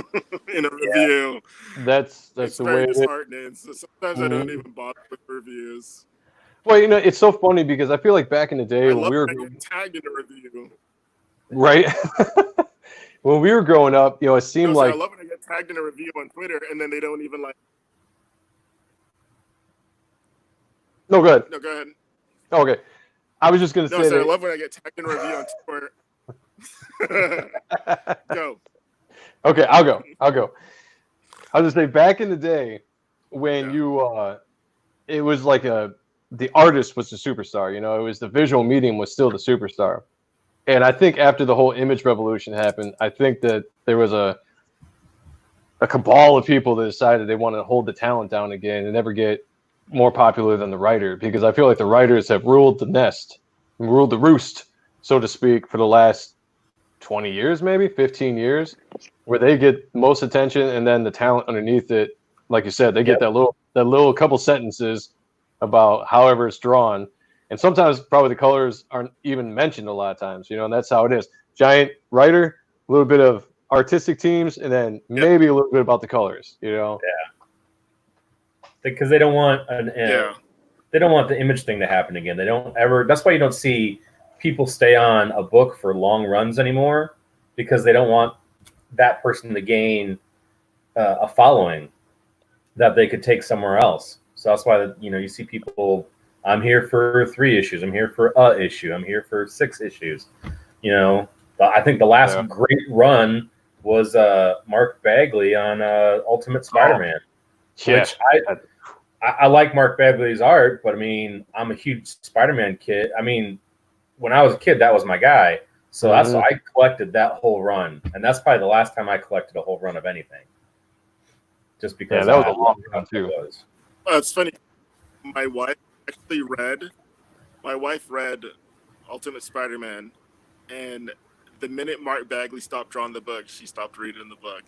in a review. That's It's the very way it is. disheartening. So sometimes I don't Mhm. even bother with reviews. Well, it's so funny because I feel like back in the day I when love we were when I get tagged in a review. right when we were growing up, it seemed I like love when I get tagged in a review on Twitter, and then they don't even like. no good. No, go ahead. Okay, I was just gonna No, say so I that. love when I get tagged in a review on Twitter. Go. Okay, I'll go. I'll just say back in the day when Yeah. it was like the artist was the superstar. It was the visual medium was still the superstar. And I think after the whole image revolution happened, I think that there was a cabal of people that decided they want to hold the talent down again and never get more popular than the writer, because I feel like the writers have ruled the nest, ruled the roost, so to speak, for the last 20 years, maybe 15 years, where they get most attention, and then the talent underneath it, like you said, they get that little couple sentences about however it's drawn. And sometimes probably the colors aren't even mentioned a lot of times, and that's how it is. Giant writer, a little bit of artistic teams, and then maybe a little bit about the colors, Yeah. Because they don't want they don't want the image thing to happen again. They don't ever. That's why you don't see people stay on a book for long runs anymore, because they don't want that person to gain a following that they could take somewhere else. So that's why you see people. I'm here for 3 issues. I'm here for a issue. I'm here for 6 issues. I think the last great run was Mark Bagley on Ultimate Spider-Man, which I like Mark Bagley's art, but I mean, I'm a huge Spider-Man kid. I mean, when I was a kid, that was my guy. So that's why I collected that whole run, and that's probably the last time I collected a whole run of anything. Just because that was a long run too. It's funny. My wife read Ultimate Spider-Man, and the minute Mark Bagley stopped drawing the book, she stopped reading the book.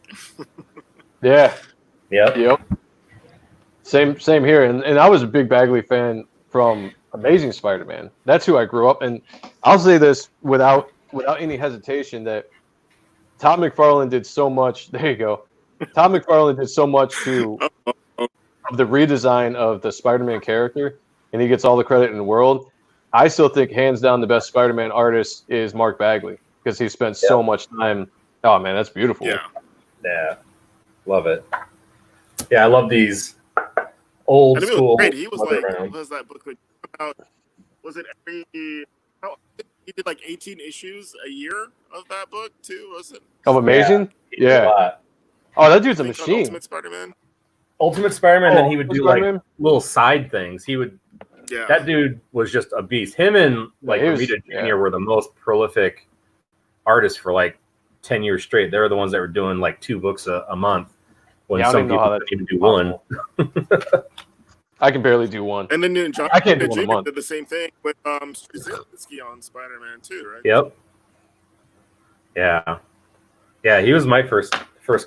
Yeah. Yep. Same here. And I was a big Bagley fan from Amazing Spider-Man. That's who I grew up. And I'll say this without any hesitation, that Todd McFarlane did so much. There you go. Todd McFarlane did so much of the redesign of the Spider-Man character, and he gets all the credit in the world. I still think hands down the best Spider-Man artist is Mark Bagley, because he spent so much time. Oh man, that's beautiful. Yeah, love it. Yeah, I love these old school. Great. He was like, what was that book about? Was it he did like 18 issues a year of that book too? Was it? Of Amazing? Yeah. Oh, that dude's a machine. Ultimate Spider-Man. Ultimate Spider-Man. Then he would do like little side things. He would. Yeah. That dude was just a beast. Him and Romita Jr. were the most prolific artists for like 10 years straight. They were the ones that were doing like 2 books a month. When some people couldn't even do one. I can barely do one. And then John I can't do one a month. Did the same thing with Straczynski on Spider-Man too, right? Yep. Yeah. He was my first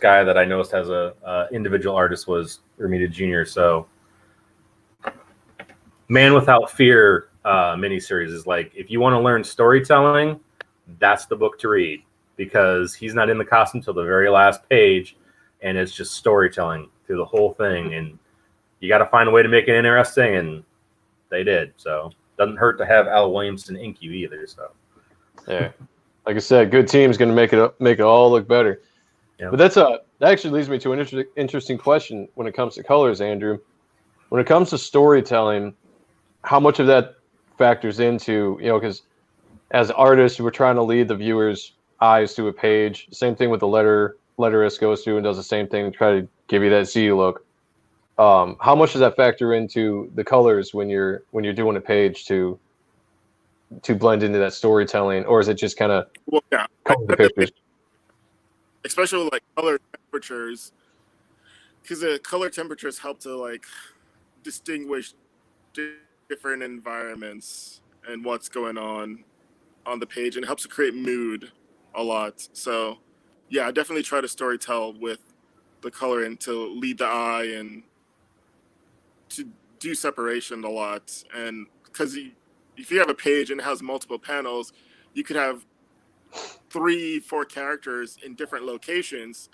guy that I noticed as a individual artist was Romita Jr. So, Man Without Fear miniseries is like, if you want to learn storytelling, that's the book to read, because he's not in the costume till the very last page. And it's just storytelling through the whole thing. And you got to find a way to make it interesting. And they did. So doesn't hurt to have Al Williamson ink you either. So, yeah, like I said, good team's going to make it all look better. Yeah. But that actually leads me to an interesting question when it comes to colors, Andrew. When it comes to storytelling, how much of that factors into, because as artists, we're trying to lead the viewer's eyes to a page. Same thing with the letterist goes through and does the same thing to try to give you that Z look. How much does that factor into the colors when you're doing a page to blend into that storytelling, or is it just kind of the pictures? Especially with like color temperatures, because the color temperatures help to like distinguish different environments and what's going on the page, and it helps to create mood a lot. So yeah, I definitely try to storytell with the color and to lead the eye and to do separation a lot. And because if you have a page and it has multiple panels, you could have 3-4 characters in different locations,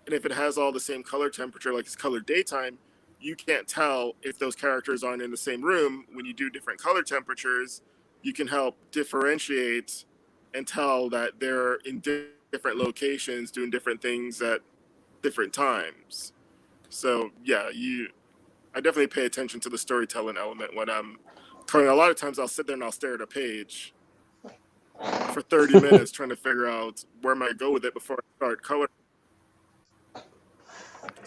and if it has all the same color temperature, like it's colored daytime, you can't tell if those characters aren't in the same room. When you do different color temperatures, you can help differentiate and tell that they're in different locations doing different things at different times. So yeah, I definitely pay attention to the storytelling element when I'm coloring. A lot of times I'll sit there and I'll stare at a page for 30 minutes trying to figure out where am I go with it before I start coloring.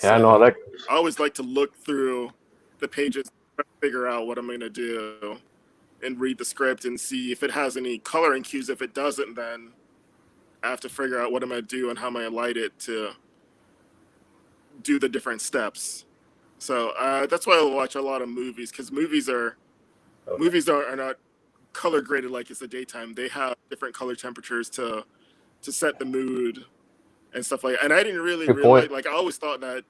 Yeah, I know that. I always like to look through the pages, figure out what I'm going to do, and read the script and see if it has any coloring cues. If it doesn't, then I have to figure out what I'm going to do and how I'm going to light it to do the different steps. So that's why I watch a lot of movies, because movies are not color graded like it's the daytime. They have different color temperatures to set the mood and stuff like that. And I didn't really realize, like, I always thought that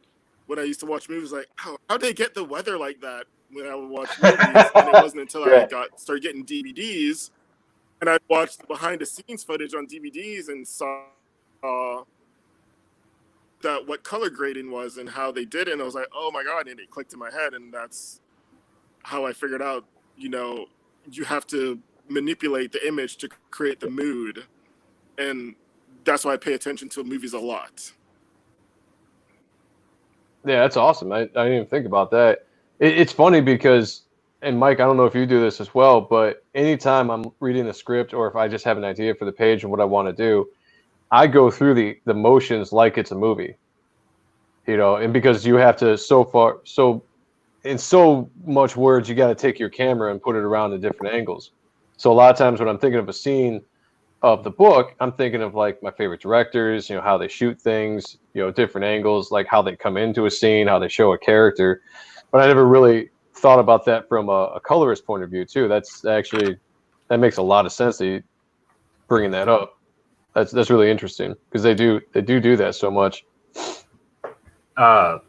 when I used to watch movies, like, how did they get the weather like that when I would watch movies? And it wasn't until I started getting DVDs and I watched the behind the scenes footage on DVDs and saw that what color grading was and how they did it. And I was like, oh my God. And it clicked in my head. And that's how I figured out, you have to manipulate the image to create the mood. And that's why I pay attention to movies a lot. Yeah, that's awesome. I didn't even think about that. It's funny because, and Mike, I don't know if you do this as well, but anytime I'm reading a script or if I just have an idea for the page and what I want to do, I go through the motions like it's a movie, and because you have to in so much words, you got to take your camera and put it around at different angles. So a lot of times when I'm thinking of a scene of the book, I'm thinking of like my favorite directors, how they shoot things, different angles, like how they come into a scene, how they show a character. But I never really thought about that from a colorist point of view too. That makes a lot of sense that you bringing that up. That's really interesting because they do that so much.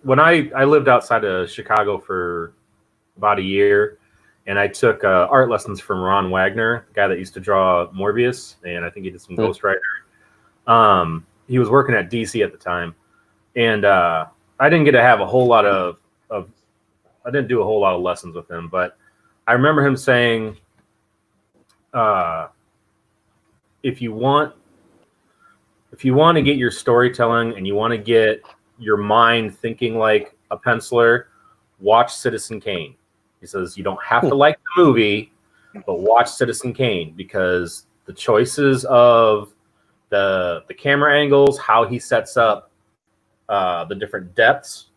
When I lived outside of Chicago for about a year, and I took art lessons from Ron Wagner, the guy that used to draw Morbius, and I think he did some Ghost Rider. He was working at DC at the time, and I didn't get to have a whole lot of I didn't do a whole lot of lessons with him, but I remember him saying, if you want to get your storytelling and you want to get your mind thinking like a penciler, watch Citizen Kane. He says you don't have to like the movie, but watch Citizen Kane because the choices of the camera angles, how he sets up the different depths,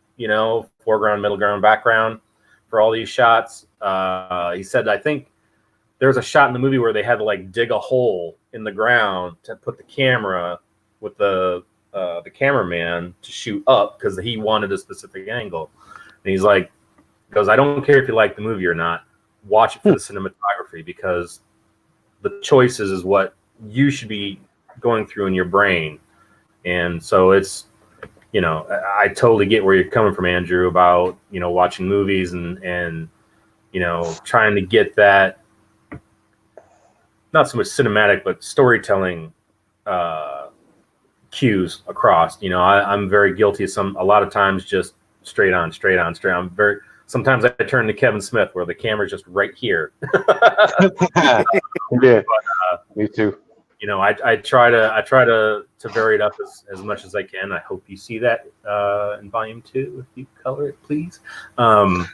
foreground, middle ground, background for all these shots. He said, I think there was a shot in the movie where they had to like dig a hole in the ground to put the camera with the cameraman to shoot up because he wanted a specific angle. And he's like, I don't care if you like the movie or not, watch it for the cinematography because the choices is what you should be going through in your brain. And so it's, I totally get where you're coming from, Andrew, about, watching movies and trying to get that, not so much cinematic, but storytelling cues across. I'm very guilty of a lot of times just straight on. Sometimes I turn to Kevin Smith where the camera's just right here. Yeah, but, me too. I try to vary it up as much as I can. I hope you see that in volume 2 if you color it, please. And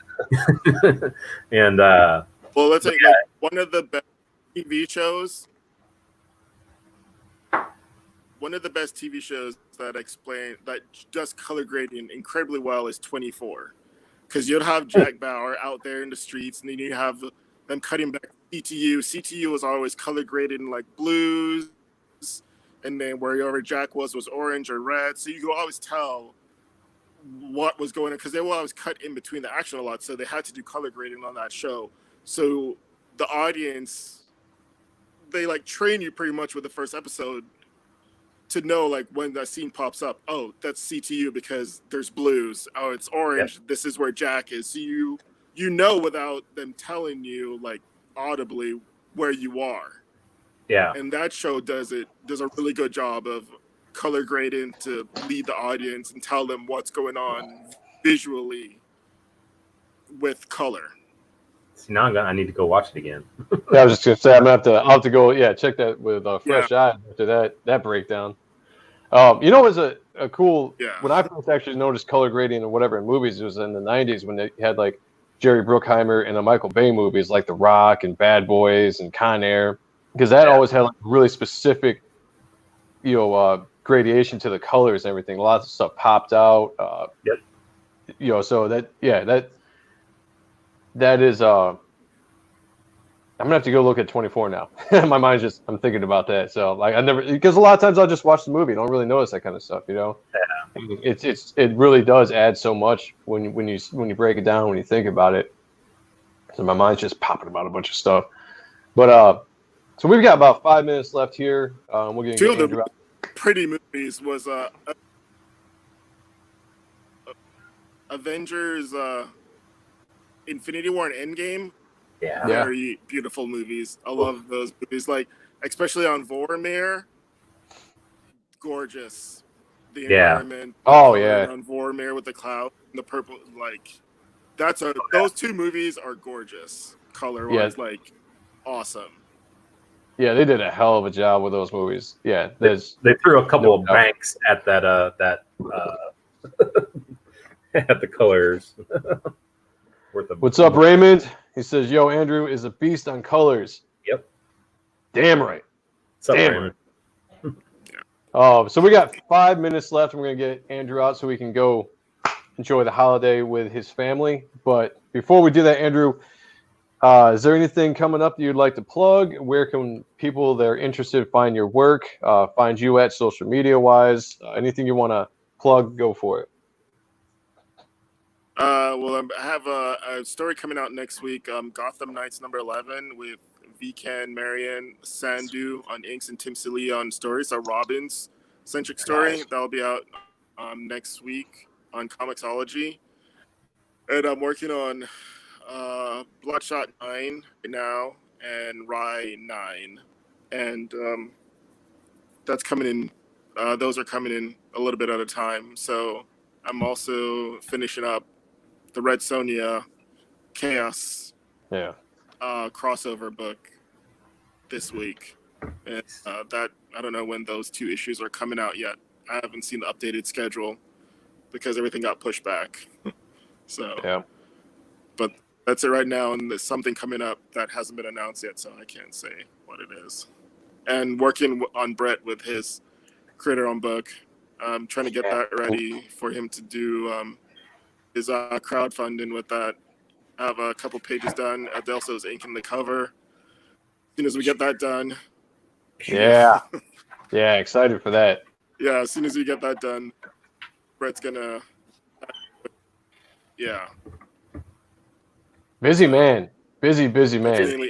well, let's say one of the best TV shows. One of the best TV shows that does color grading incredibly well is 24. Because you'll have Jack Bauer out there in the streets, and then you have them cutting back CTU. CTU was always color graded in like blues, and then wherever Jack was orange or red. So you could always tell what was going on because they will always cut in between the action a lot. So they had to do color grading on that show. So the audience, they like train you pretty much with the first episode to know like when that scene pops up, oh, that's CTU because there's blues. Oh, it's orange. Yep. This is where Jack is. So you know without them telling you like audibly where you are. Yeah. And that show does a really good job of color grading to lead the audience and tell them what's going on visually with color. See, now I need to go watch it again. Yeah, I was just gonna say I'll have to go check that with a fresh eye after that breakdown. You know, it was a cool when I first actually noticed color grading and whatever in movies. It was in the '90s when they had like Jerry Bruckheimer and the Michael Bay movies like The Rock and Bad Boys and Con Air, because that always had like really specific, gradation to the colors and everything. Lots of stuff popped out. So that is I'm gonna have to go look at 24 now. My mind's just I'm thinking about that. So like because a lot of times I'll just watch the movie. I don't really notice that kind of stuff, Yeah. It really does add so much when you break it down, when you think about it. So my mind's just popping about a bunch of stuff. But so we've got about 5 minutes left here. We're gonna Two get of the pretty movies was Avengers, Infinity War and Endgame. Yeah. Very beautiful movies. I love those movies. Like, especially on Vormir. Gorgeous. The environment. Oh, yeah. On Vormir with the cloud and the purple. Like, those two movies are gorgeous. Color-wise, like, awesome. Yeah, they did a hell of a job with those movies. Yeah. They threw a couple of banks at that at the colors. What's up, Raymond? He says, "Yo, Andrew is a beast on colors." Yep. Damn right. What's up, Raymond? So we got 5 minutes left, and we're gonna get Andrew out so we can go enjoy the holiday with his family. But before we do that, Andrew, is there anything coming up that you'd like to plug? Where can people that are interested find your work, find you at social media wise? Anything you want to plug, go for it. Well, I have a story coming out next week. Gotham Knights #11 with Vikan, Marion, Sandu on inks and Tim Seeley on stories. A Robin's centric story that'll be out next week on Comixology. And I'm working on Bloodshot 9 now and Rye 9, and that's coming in. Those are coming in a little bit at a time. So I'm also finishing up the Red Sonja Chaos crossover book this week. And that I don't know when those 2 issues are coming out yet. I haven't seen the updated schedule because everything got pushed back. But that's it right now, and there's something coming up that hasn't been announced yet, so I can't say what it is. And working on Brett with his Critter on book. I'm trying to get that ready for him to do his crowdfunding with that. I have a couple pages done. Adelso is inking the cover. As soon as we get that done. Yeah, excited for that. Yeah, as soon as we get that done, Brett's gonna. Busy man. Busy man.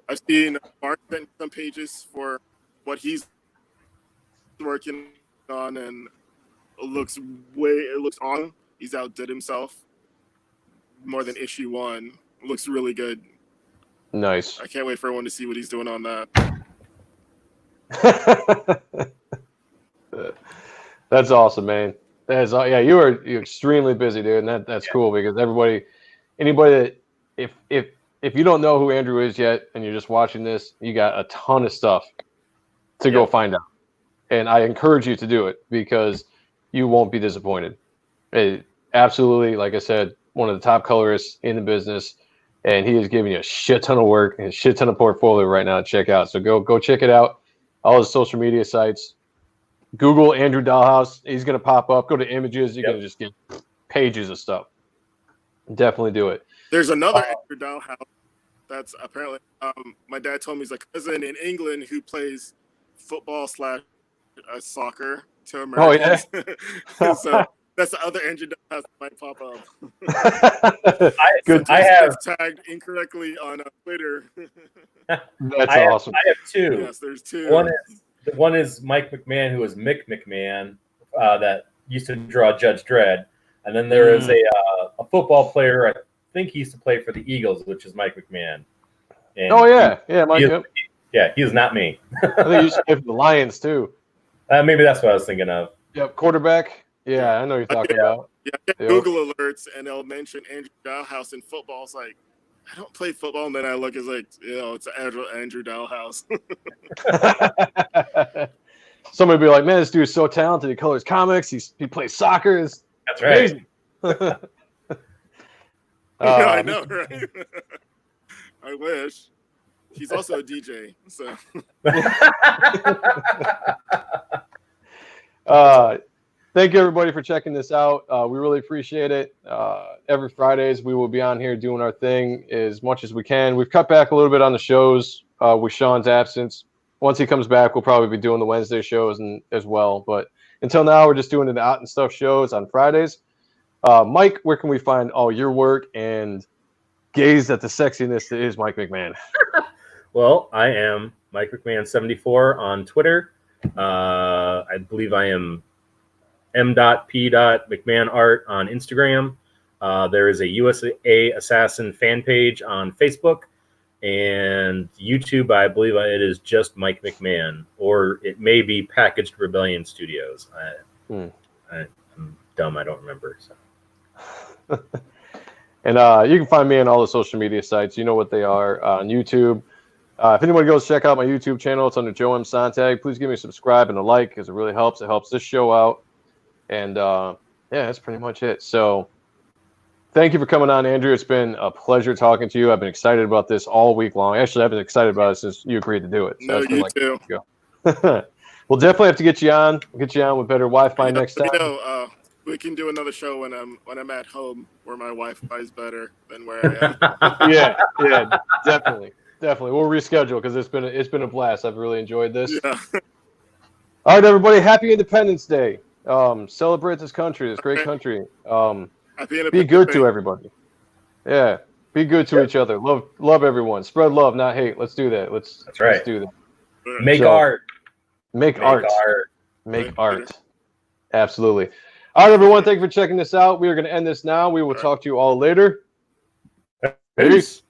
I've seen Mark sent some pages for what he's working on, and it looks on. He's outdid himself more than issue 1. It looks really good. Nice. I can't wait for everyone to see what he's doing on that. That's awesome, man. You're extremely busy, dude, and that's cool because anybody that if you don't know who Andrew is yet and you're just watching this, you got a ton of stuff to go find out. And I encourage you to do it because you won't be disappointed. Absolutely, like I said, one of the top colorists in the business, and he is giving you a shit ton of work and a shit ton of portfolio right now to check out. So go check it out. All his social media sites. Google Andrew Dalhouse. He's going to pop up. Go to images. You're going to just get pages of stuff. Definitely do it. There's another Andrew Dalhouse that's apparently my dad told me he's a cousin in England who plays football / soccer to Americans. Oh, yeah? So that's the other Andrew Dalhouse that might pop up. I have tagged incorrectly on Twitter. That's awesome. I have 2. Yes, there's 2. One is Mike McMahon, who is Mick McMahon, that used to draw Judge Dredd, and then there is a football player. I think he used to play for the Eagles, which is Mike McMahon. And Mike. Yeah, he's not me. I think you should play for the Lions too. Maybe that's what I was thinking of. Yep, quarterback. Yeah, I know what you're talking about. Yeah, I get Yep. Google alerts and they'll mention Andrew Dalhouse in football. It's like, I don't play football, and then I look, it's like, it's Andrew Dalhouse. Somebody be like, man, this dude is so talented. He colors comics. He plays soccer. It's That's right. amazing. I know, right? I wish. He's also a DJ, so. Thank you, everybody, for checking this out. We really appreciate it. Every Fridays, we will be on here doing our thing as much as we can. We've cut back a little bit on the shows with Sean's absence. Once he comes back, we'll probably be doing the Wednesday shows as well. But until now, we're just doing the Out and Stuff shows on Fridays. Mike, where can we find all your work and gaze at the sexiness that is Mike McMahon? Well, I am Mike McMahon 74 on Twitter. I believe I am m.p.mcmahon art on Instagram. There is a USA Assassin fan page on Facebook, and YouTube. I believe it is just Mike McMahon, or it may be Packaged Rebellion Studios. I'm dumb. I don't remember. So. And you can find me on all the social media sites. You know what they are on YouTube. If anyone goes check out my YouTube channel, it's under Joe M. Sonntag. Please give me a subscribe and a like because it really helps. It helps this show out. And yeah, that's pretty much it. So thank you for coming on, Andrew. It's been a pleasure talking to you. I've been excited about this all week long. Actually, I've been excited about it since you agreed to do it. So No, you too. We'll definitely have to get you on. We'll get you on with better Wi-Fi next time. We can do another show when I'm at home where my Wi-Fi is better than where I am. yeah, definitely. We'll reschedule because it's been a blast. I've really enjoyed this. Yeah. All right, everybody. Happy Independence Day. Celebrate this country, this great country. Be good to everybody. Yeah, be good to each other. Love everyone. Spread love, not hate. Let's do that. That's right. Let's do that. Make art. Make art. Make art. Absolutely. All right, everyone. Thank you for checking this out. We are going to end this now. We will talk to you all later. Peace.